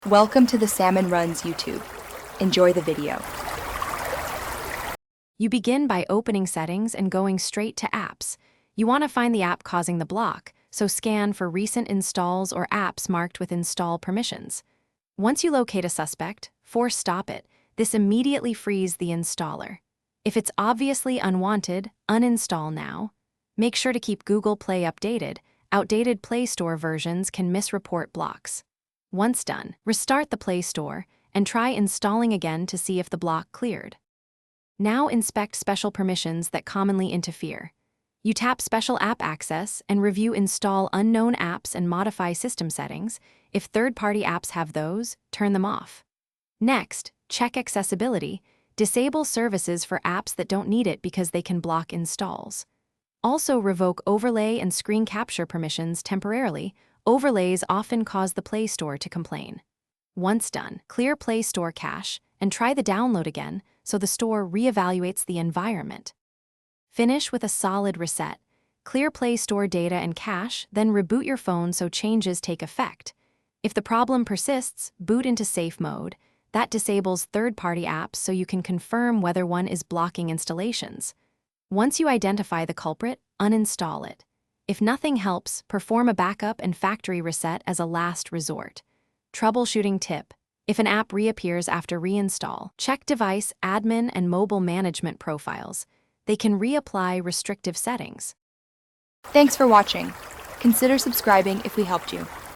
Welcome to the Salmon Runs YouTube. Enjoy the video. You begin by opening Settings and going straight to Apps. You want to find the app causing the block, so scan for recent installs or apps marked with install permissions. Once you locate a suspect, force stop it. This immediately frees the installer. If it's obviously unwanted, uninstall now. Make sure to keep Google Play updated. Outdated Play Store versions can misreport blocks. Once done, restart the Play Store and try installing again to see if the block cleared. Now inspect special permissions that commonly interfere. You tap Special App Access and review Install Unknown Apps and Modify System Settings. If third-party apps have those, turn them off. Next, check Accessibility. Disable services for apps that don't need it because they can block installs. Also revoke Overlay and Screen Capture permissions temporarily. Overlays often cause the Play Store to complain. Once done, clear Play Store cache and try the download again so the store reevaluates the environment. Finish with a solid reset. Clear Play Store data and cache, then reboot your phone so changes take effect. If the problem persists, boot into safe mode. That disables third-party apps so you can confirm whether one is blocking installations. Once you identify the culprit, uninstall it. If nothing helps, perform a backup and factory reset as a last resort. Troubleshooting tip: if an app reappears after reinstall, check device, admin, and mobile management profiles. They can reapply restrictive settings. Thanks for watching. Consider subscribing if we helped you.